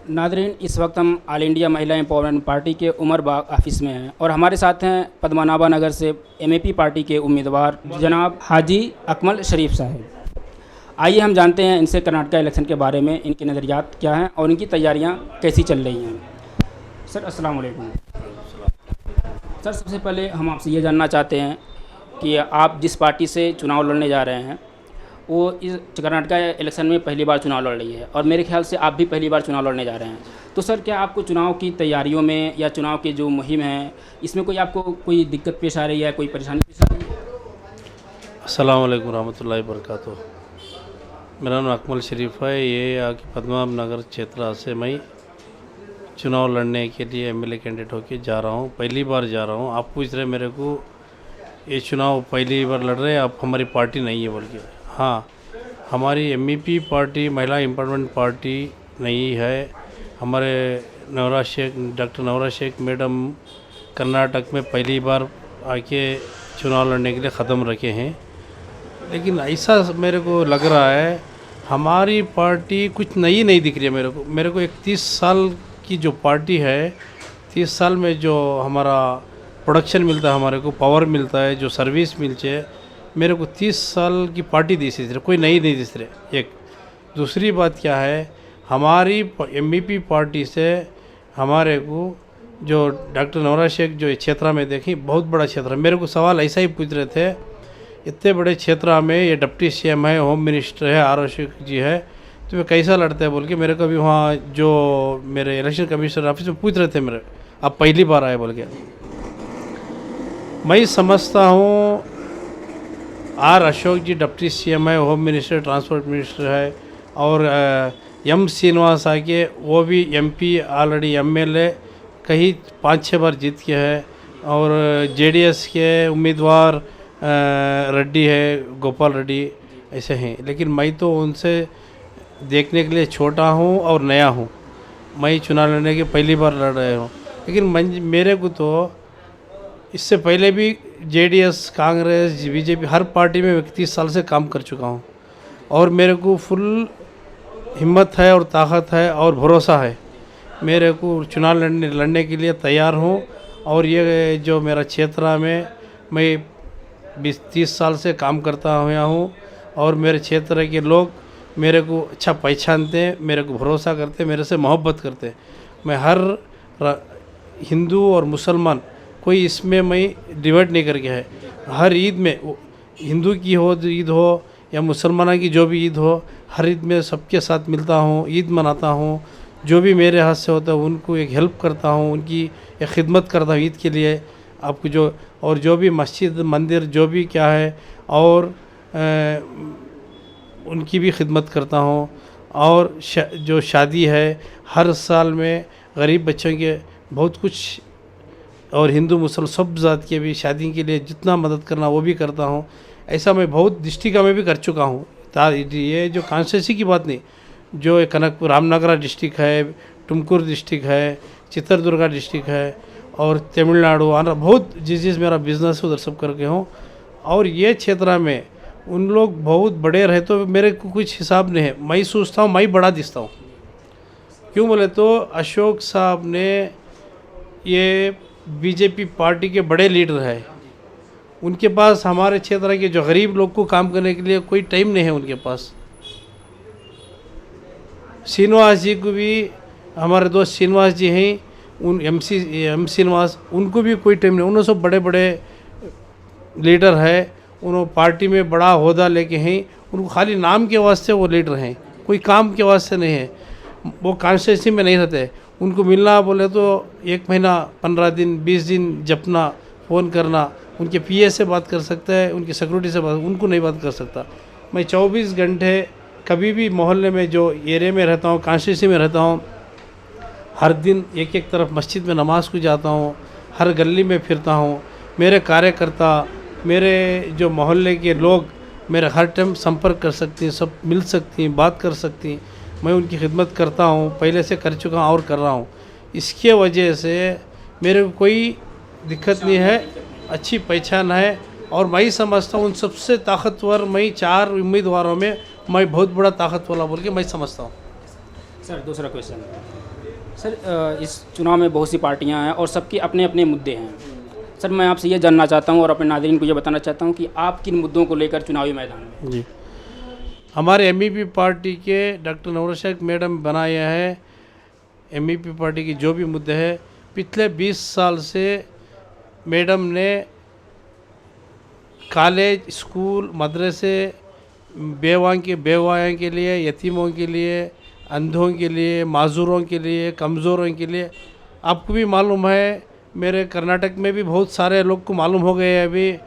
Nadreen, इस वक्त हम ऑल इंडिया महिला एम्पावरमेंट पार्टी के उमर बाग ऑफिस में हैं और हमारे साथ हैं पद्मनाभा नगर से एमएपी पार्टी के उम्मीदवार जनाब हाजी अकमल शरीफ साहब। आइए हम जानते हैं इनसे कर्नाटक इलेक्शन के बारे में, इनके नज़रियात क्या हैं और इनकी तैयारियां कैसी चल रही हैं। सर अस्सलाम वालेकुम। सर सबसे पहले हम आपसे ये जानना चाहते हैं कि आप जिस पार्टी से चुनाव लड़ने जा रहे हैं वो इस कर्नाटक इलेक्शन में पहली बार चुनाव लड़ रही है और मेरे ख्याल से आप भी पहली बार चुनाव लड़ने जा रहे हैं। तो सर क्या आपको चुनाव की तैयारियों में या चुनाव की जो मुहिम है इसमें कोई आपको कोई दिक्कत पेश आ रही है, कोई परेशानी पेश आ रही है? अस्सलाम वालेकुम रहमतुल्लाहि वबरकातुहू। मेरा नाम अकमल शरीफ है। ये आके पद्मनाभ नगर क्षेत्र से मैं चुनाव लड़ने के लिए एमएलए कैंडिडेट होके जा रहा हूँ। पहली बार जा रहा हूँ। आप पूछ रहे मेरे को ये चुनाव पहली बार लड़ रहे हैं, आप हमारी पार्टी नहीं है बोल के। हाँ, हमारी एमईपी पार्टी महिला एम्पावरमेंट पार्टी नहीं है। हमारे डॉक्टर नवरा शेख मैडम कर्नाटक में पहली बार आके चुनाव लड़ने के लिए ख़दम रखे हैं। लेकिन ऐसा मेरे को लग रहा है हमारी पार्टी कुछ नई नहीं दिख रही है मेरे को 31 साल की जो पार्टी है, 30 साल में जो हमारा प्रोडक्शन मिलता है, हमारे को पावर मिलता है, जो सर्विस मिलती है, मेरे को 30 साल की पार्टी दिस रही, कोई नई नहीं दिस रही। एक दूसरी बात क्या है, हमारी एमईपी पार्टी से हमारे को जो डॉक्टर नवरा शेख जो क्षेत्र में देखी बहुत बड़ा क्षेत्र है। मेरे को सवाल ऐसा ही पूछ रहे थे, इतने बड़े क्षेत्र में ये डिप्टी सीएम है, होम मिनिस्टर है, आर जी है, तो वे कैसा लड़ते हैं बोल के मेरे को भी वहाँ जो मेरे इलेक्शन कमिश्नर ऑफिस में पूछ रहे थे मेरे, आप पहली बार आए बोल के। मैं समझता हूँ R Ashok ji deputy CM है, होम मिनिस्टर, ट्रांसपोर्ट मिनिस्टर है, और एम श्रीनिवास आके वो भी एमपी ऑलरेडी एमएलए कहीं 5-6 बार जीत के है, और जेडीएस के उम्मीदवार रेड्डी है, गोपाल रेड्डी ऐसे हैं। लेकिन मैं तो उनसे देखने के लिए छोटा हूँ और नया हूँ। मैं चुनाव लड़ने की पहली बार लड़ रहा हूँ। लेकिन मेरे को तो इससे पहले भी जेडीएस, कांग्रेस, बीजेपी हर पार्टी में 31 साल से काम कर चुका हूँ और मेरे को फुल हिम्मत है और ताकत है और भरोसा है। मेरे को चुनाव लड़ने के लिए तैयार हूँ। और ये जो मेरा क्षेत्र में मैं 20-30 साल से काम करता हुआ हूँ और मेरे क्षेत्र के लोग मेरे को अच्छा पहचानते हैं, मेरे को भरोसा करते हैं, मेरे से मोहब्बत करते हैं। मैं हर हिंदू और मुसलमान कोई इसमें मैं डिवाइड नहीं करके है। हर ईद में हिंदू की हो ईद हो या मुसलमानों की जो भी ईद हो, हर ईद में सबके साथ मिलता हूँ, ईद मनाता हूँ। जो भी मेरे हाथ से होता है उनको एक हेल्प करता हूँ, उनकी एक खिदमत करता हूँ ईद के लिए। आपको जो और जो भी मस्जिद मंदिर जो भी क्या है और उनकी भी खिदमत करता हूँ। और जो शादी है हर साल में गरीब बच्चों के बहुत कुछ, और हिंदू मुसलमान सब जात के भी शादी के लिए जितना मदद करना वो भी करता हूँ। ऐसा मैं बहुत डिस्ट्रिक्ट में भी कर चुका हूँ। ये जो कॉन्स्टिट्यूंसी की बात नहीं, जो कनकपुर रामनगरा डिस्ट्रिक्ट है, तुमकुर डिस्ट्रिक्ट है, चित्रदुर्गा डिस्ट्रिक्ट है, और तमिलनाडु, आंध्र, बहुत जिस मेरा बिजनेस है उधर सब करके हूँ। और ये क्षेत्र में उन लोग बहुत बड़े रहे तो मेरे को कुछ हिसाब नहीं है। मैं सोचता हूँ मैं बड़ा दिखता हूँ। क्यों बोले तो अशोक साहब ने ये बीजेपी पार्टी के बड़े लीडर है, उनके पास हमारे क्षेत्र के जो गरीब लोग को काम करने के लिए कोई टाइम नहीं है उनके पास। श्रीनिवास जी को भी, हमारे दोस्त श्रीनिवास जी हैं, उन एम श्रीनिवास, उनको भी कोई टाइम नहीं। उन्होंने सब बड़े बड़े लीडर है, उन्होंने पार्टी में बड़ा ओहदा लेके हैं। उनको खाली नाम के वास्ते वो लीडर हैं, कोई काम के वास्ते नहीं है। वो कॉन्स्टिट्यूंसी में नहीं रहते। उनको मिलना बोले तो 1 महीना, 15 दिन, 20 दिन जपना, फ़ोन करना। उनके पीए से बात कर सकता है, उनकी सिक्योरिटी से बात, उनको नहीं बात कर सकता। मैं 24 घंटे कभी भी मोहल्ले में जो एरिया में रहता हूँ, कॉन्स्टिट्यूंसी में रहता हूँ, हर दिन एक तरफ मस्जिद में नमाज को जाता हूँ, हर गली में फिरता हूँ। मेरे कार्यकर्ता, मेरे जो मोहल्ले के लोग मेरे हर टाइम संपर्क कर सकती हैं, सब मिल सकती हैं, बात कर सकती हैं। मैं उनकी खिदमत करता हूँ, पहले से कर चुका हूँ और कर रहा हूँ। इसके वजह से मेरे को कोई दिक्कत नहीं है, अच्छी पहचान है। और मैं समझता हूँ उन सबसे ताकतवर मैं 4 उम्मीदवारों में मैं बहुत बड़ा ताकत वाला बोल के मैं समझता हूँ। सर दूसरा क्वेश्चन सर, इस चुनाव में बहुत सी पार्टियां हैं और सबके अपने अपने मुद्दे हैं। सर मैं आपसे ये जानना चाहता हूं और अपने नाज़रीन को ये बताना चाहता हूं कि आप किन मुद्दों को लेकर चुनावी मैदान में। जी, हमारे एमईपी पार्टी के डॉक्टर नौरा शेख मैडम बनाया है। एमईपी पार्टी की जो भी मुद्दे हैं, पिछले 20 साल से मैडम ने कॉलेज, स्कूल, मदरसे, बेवाओं के लिए, यतीमों के लिए, अंधों के लिए, माजूरों के लिए, कमज़ोरों के लिए, आपको भी मालूम है, मेरे कर्नाटक में भी बहुत सारे लोग को मालूम हो गए है, अभी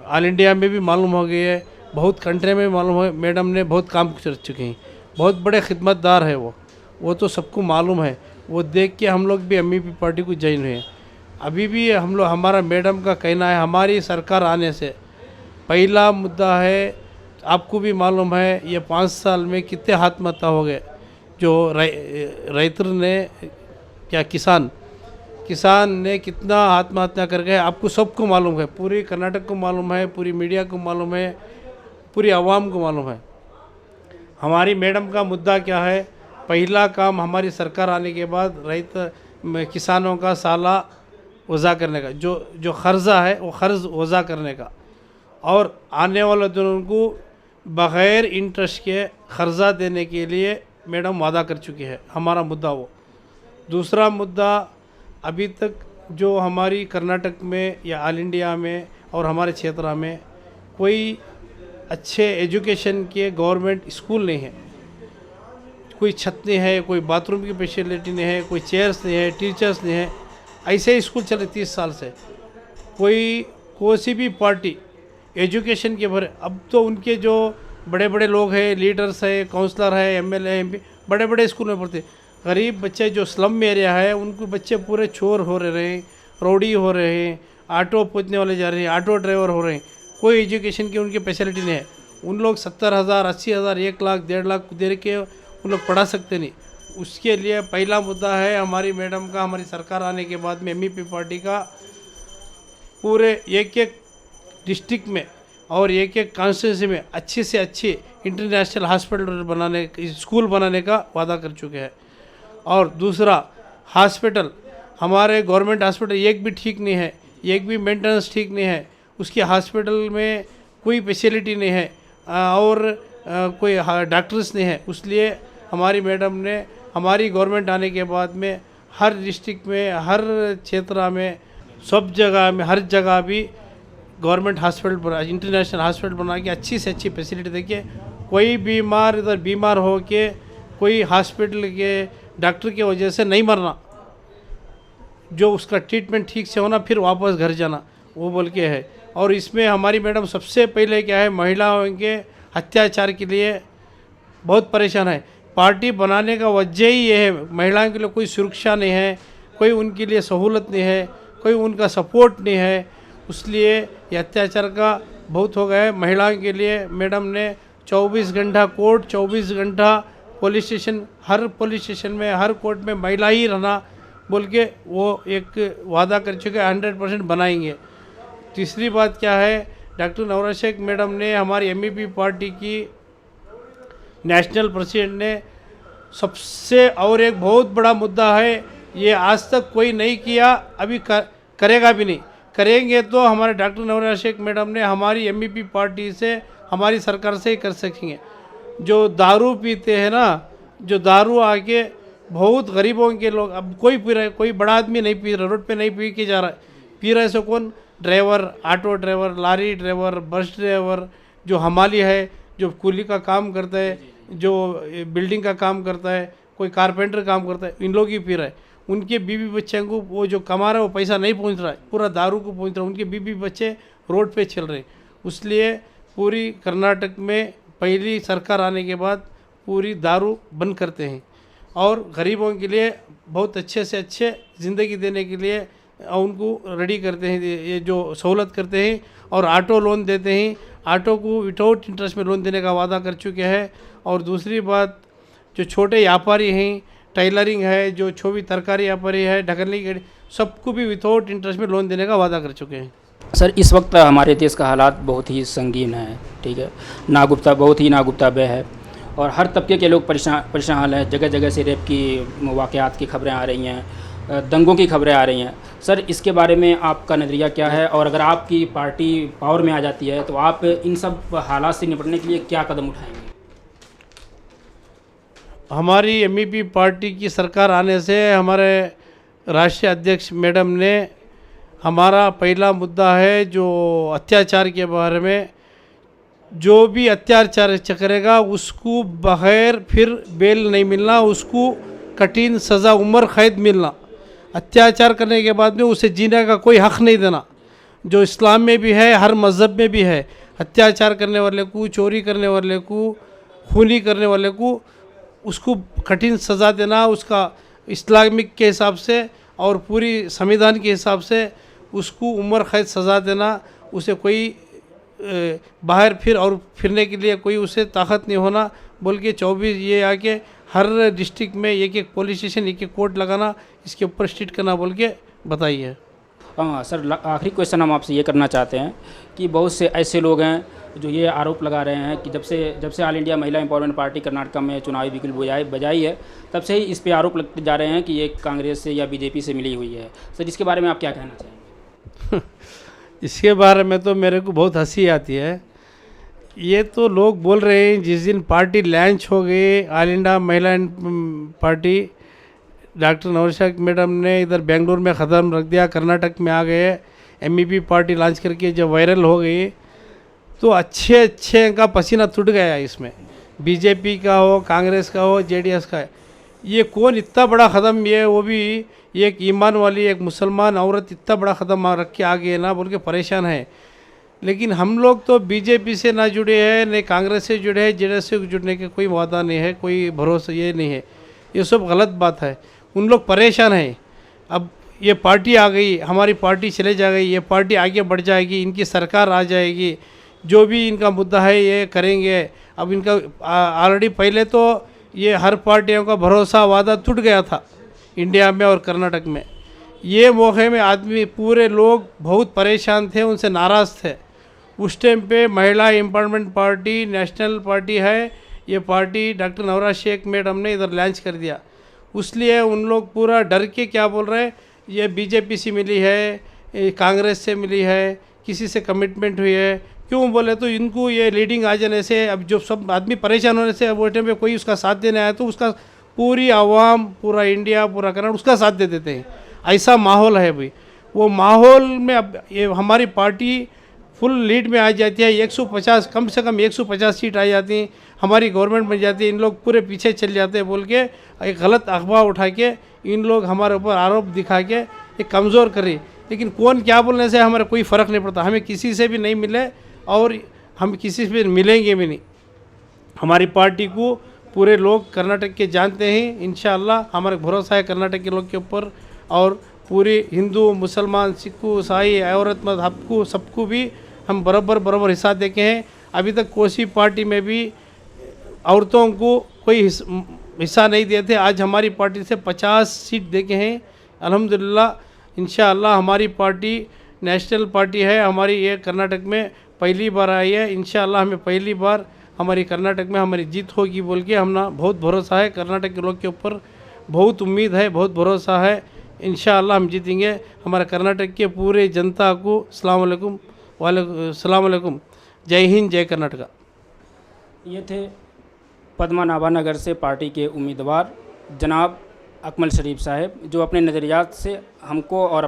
ऑल इंडिया में भी मालूम हो गई है, बहुत कंट्री में मालूम हो। मैडम ने बहुत काम कर चुके हैं, बहुत बड़े खिदमतदार है वो तो सबको मालूम है। वो देख के हम लोग भी एमईपी पार्टी को ज्वाइन हुए। अभी भी हम लोग, हमारा मैडम का कहना है, हमारी सरकार आने से पहला मुद्दा है, आपको भी मालूम है, ये 5 साल में कितने आत्महत्या हो गए। जो रैतर ने क्या किसान ने कितना आत्महत्या कर गए, आपको सबको मालूम है, पूरी कर्नाटक को मालूम है, पूरी मीडिया को मालूम है, पूरी आवाम को मालूम है। हमारी मैडम का मुद्दा क्या है, पहला काम हमारी सरकार आने के बाद किसानों का साला वज़ा करने का, जो कर्जा है वो कर्ज वज़ा करने का, और आने वाले दिनों को बग़ैर इंटरेस्ट के कर्जा देने के लिए मैडम वादा कर चुकी है। हमारा मुद्दा वो। दूसरा मुद्दा, अभी तक जो हमारी कर्नाटक में या ऑल इंडिया में और हमारे क्षेत्र में कोई अच्छे एजुकेशन के गवर्नमेंट स्कूल नहीं है, कोई छत नहीं है, कोई बाथरूम की फैसिलिटी नहीं है, कोई चेयर्स नहीं है, टीचर्स नहीं है, ऐसे ही स्कूल चले 30 साल से। कोई भी पार्टी एजुकेशन के भरे, अब तो उनके जो बड़े बड़े लोग हैं, लीडर्स है, काउंसलर है, एमएलए एमपी, बड़े बड़े स्कूल में पढ़ते। गरीब बच्चे जो स्लम में एरिया है, उनको बच्चे पूरे चोर हो रहे हैं, रौडी हो रहे हैं, ऑटो पूछने वाले जा रहे हैं, ऑटो ड्राइवर हो रहे हैं, कोई एजुकेशन की उनकी फैसिलिटी नहीं है। उन लोग 70,000, 80,000, 1 लाख, 1.5 लाख दे के उन लोग पढ़ा सकते नहीं। उसके लिए पहला मुद्दा है हमारी मैडम का, हमारी सरकार आने के बाद में एमईपी पार्टी का पूरे एक डिस्ट्रिक्ट में और एक कॉन्स्टिट्यूंसी में अच्छे से अच्छे इंटरनेशनल हॉस्पिटल स्कूल बनाने का वादा कर चुके हैं। और दूसरा, हॉस्पिटल, हमारे गवर्नमेंट हॉस्पिटल एक भी ठीक नहीं है, एक भी मेंटेनेंस ठीक नहीं है, उसके हॉस्पिटल में कोई फैसिलिटी नहीं है और कोई डॉक्टर्स नहीं है। इसलिए हमारी मैडम ने हमारी गवर्नमेंट आने के बाद में हर डिस्ट्रिक्ट में, हर क्षेत्र में, सब जगह में, हर जगह भी गवर्नमेंट हॉस्पिटल बना, इंटरनेशनल हॉस्पिटल बना के अच्छी से अच्छी फैसिलिटी देके, कोई बीमार इधर बीमार हो के कोई हॉस्पिटल के डॉक्टर की वजह से नहीं मरना, जो उसका ट्रीटमेंट ठीक से होना, फिर वापस घर जाना, वो बोल के है। और इसमें हमारी मैडम सबसे पहले क्या है, महिलाओं के अत्याचार के लिए बहुत परेशान है। पार्टी बनाने का वजह ही ये है, महिलाओं के लिए कोई सुरक्षा नहीं है, कोई उनके लिए सहूलत नहीं है, कोई उनका सपोर्ट नहीं है, इसलिए ये अत्याचार का बहुत हो गया है। महिलाओं के लिए मैडम ने 24 घंटा कोर्ट, 24 घंटा पुलिस स्टेशन, हर पुलिस स्टेशन में, हर कोर्ट में महिला ही रहना बोल के वो एक वादा कर चुके, 100% बनाएंगे। तीसरी बात क्या है, डॉक्टर नौरा शेख मैडम ने, हमारी एमईपी पार्टी की नेशनल प्रेसिडेंट ने, सबसे और एक बहुत बड़ा मुद्दा है, ये आज तक कोई नहीं किया, अभी करेगा भी नहीं। करेंगे तो हमारे डॉक्टर नौरा शेख मैडम ने हमारी एमईपी पार्टी से, हमारी सरकार से ही कर सकेंगे। जो दारू पीते हैं ना, जो दारू आके बहुत गरीबों के लोग, अब कोई पी रहा है, कोई बड़ा आदमी नहीं पी रहा, रोड पे नहीं पी के जा रहा है, पी रहे सो कौन, ड्राइवर, ऑटो ड्राइवर, लारी ड्राइवर, बस ड्राइवर, जो हमाली है, जो कूली का काम करता है, जो बिल्डिंग का काम करता है, कोई कारपेंटर काम करता है, इन लोग ही पी रहा है। उनके बीवी बच्चों को वो जो कमा रहा है वो पैसा नहीं पहुंच रहा है, पूरा दारू को पहुंच रहा है, उनके बीवी बच्चे रोड पे चल रहे हैं। इसलिए पूरी कर्नाटक में पहली सरकार आने के बाद पूरी दारू बंद करते हैं और गरीबों के लिए बहुत अच्छे से अच्छे ज़िंदगी देने के लिए उनको रेडी करते हैं, ये जो सहूलत करते हैं। और ऑटो लोन देते हैं, ऑटो को विदाउट इंटरेस्ट में लोन देने का वादा कर चुके हैं। और दूसरी बात, जो छोटे व्यापारी हैं, टेलरिंग है, जो छोटी तरकारी व्यापारी है, ढकलने की, सबको भी विदाउट इंटरेस्ट में लोन देने का वादा कर चुके हैं। सर इस वक्त हमारे देश का हालात बहुत ही संगीन है, ठीक है, बहुत ही नागुफ्ताब्य है और हर तबके के लोग परेशान हैं। जगह जगह से रेप की वाक़यात की खबरें आ रही हैं, दंगों की खबरें आ रही हैं। सर, इसके बारे में आपका नज़रिया क्या है, और अगर आपकी पार्टी पावर में आ जाती है तो आप इन सब हालात से निपटने के लिए क्या कदम उठाएंगे? हमारी एमईपी पार्टी की सरकार आने से हमारे राष्ट्रीय अध्यक्ष मैडम ने हमारा पहला मुद्दा है जो अत्याचार के बारे में, जो भी अत्याचार करेगा उसको बगैर फिर बेल नहीं मिलना, उसको कठिन सज़ा उम्र कैद मिलना। अत्याचार करने के बाद में उसे जीने का कोई हक़ नहीं देना, जो इस्लाम में भी है, हर मज़हब में भी है। अत्याचार करने वाले को, चोरी करने वाले को, खूनी करने वाले को उसको कठिन सज़ा देना, उसका इस्लामिक के हिसाब से और पूरी संविधान के हिसाब से उसको उम्र कैद सज़ा देना। उसे कोई बाहर फिरने के लिए कोई उसे ताकत नहीं होना, बोल के 24 ये आके हर डिस्ट्रिक्ट में एक एक पुलिस स्टेशन, एक एक कोर्ट लगाना, इसके ऊपर स्ट्रिक्ट करना बोल के बताइए। हाँ सर, आखिरी क्वेश्चन हम आपसे ये करना चाहते हैं कि बहुत से ऐसे लोग हैं जो ये आरोप लगा रहे हैं कि जब से ऑल इंडिया महिला एम्पावरमेंट पार्टी कर्नाटक में चुनावी बिगुल बजाई है, तब से ही इस पे आरोप लगते जा रहे हैं कि ये कांग्रेस से या बीजेपी से मिली हुई है। सर, इसके बारे में आप क्या कहना चाहेंगे? इसके बारे में तो मेरे को बहुत हंसी आती है। ये तो लोग बोल रहे हैं जिस दिन पार्टी लॉन्च हो गई, ऑल इंडिया महिला पार्टी, डॉक्टर नवशा मैडम ने इधर बेंगलुरु में ख़त्म रख दिया, कर्नाटक में आ गए, एमईपी पार्टी लॉन्च करके जब वायरल हो गई तो अच्छे का पसीना टूट गया इसमें। बीजेपी का हो, कांग्रेस का हो, जेडीएस का है, ये कौन इतना बड़ा ख़दम, ये वो भी एक ईमान वाली एक मुसलमान औरत इतना बड़ा ख़दम रख के आ गए ना, बोल के परेशान है। लेकिन हम लोग तो बीजेपी से ना जुड़े हैं, न कांग्रेस से जुड़े हैं, जेडीएस से जुड़ने के कोई वादा नहीं है, कोई भरोसा ये नहीं है। ये सब गलत बात है। उन लोग परेशान हैं। अब ये पार्टी आ गई, हमारी पार्टी चले जाएगी, ये पार्टी आगे बढ़ जाएगी, इनकी सरकार आ जाएगी, जो भी इनका मुद्दा है ये करेंगे। अब इनका ऑलरेडी पहले तो ये हर पार्टियों का भरोसा वादा टूट गया था इंडिया में और कर्नाटक में। ये मौके में आदमी पूरे लोग बहुत परेशान थे, उनसे नाराज़ थे। उस टाइम पे महिला एम्पावरमेंट पार्टी नेशनल पार्टी है, ये party doctor Navraj Sheikh madam ने इधर लॉन्च कर दिया। उसलिए उन लोग पूरा डर के क्या बोल रहे हैं, ये बीजेपी से मिली है, कांग्रेस से मिली है, किसी से कमिटमेंट हुई है। क्यों बोले तो इनको ये लीडिंग आ जाने से, अब जो सब आदमी परेशान होने से, अब वो टाइम पे कोई उसका साथ देने आया तो उसका पूरी आवाम, पूरा इंडिया, पूरा कर्नाटक उसका साथ दे देते हैं। ऐसा माहौल है भाई। वो माहौल में अब ये हमारी पार्टी फुल लीड में आ जाती है, 150 कम से कम 150 सीट आ जाती हैं, हमारी गवर्नमेंट बन जाती है। इन लोग पूरे पीछे चल जाते हैं बोल के एक गलत अफवाह उठा के इन लोग हमारे ऊपर आरोप दिखा के एक कमज़ोर करे। लेकिन कौन क्या बोलने से हमारा कोई फ़र्क नहीं पड़ता। हमें किसी से भी नहीं मिले और हम किसी से भी मिलेंगे भी नहीं। हमारी पार्टी को पूरे लोग कर्नाटक के जानते हैं। इंशाअल्लाह हमारा भरोसा है कर्नाटक के लोग के ऊपर, और पूरे हिंदू, मुसलमान, सिख, ईसाई, औरत मत सबको भी हम बराबर हिस्सा देखे हैं। अभी तक कोई पार्टी में भी औरतों को कोई हिस्सा नहीं दिए थे। आज हमारी पार्टी से 50 सीट देखे हैं अल्हम्दुलिल्लाह। इंशाअल्लाह हमारी पार्टी नेशनल पार्टी है, हमारी ये कर्नाटक में पहली बार आई है। इंशाअल्लाह हमें पहली बार हमारी कर्नाटक में हमारी जीत होगी बोल के हम ना बहुत भरोसा है। कर्नाटक के लोग के ऊपर बहुत उम्मीद है, बहुत भरोसा है। इंशाअल्लाह हम जीतेंगे। हमारे कर्नाटक के पूरे जनता को अस्सलाम वालेकुम, जय हिंद, जय कर्नाटका। ये थे पद्मनाभा नगर से पार्टी के उम्मीदवार जनाब अकमल शरीफ साहब, जो अपने नज़रियात से हमको और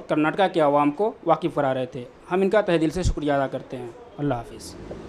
कर्नाटका के आवाम को वाकिफ़ करा रहे थे। हम इनका तहे दिल से शुक्रिया अदा करते हैं। अल्लाह हाफिज़।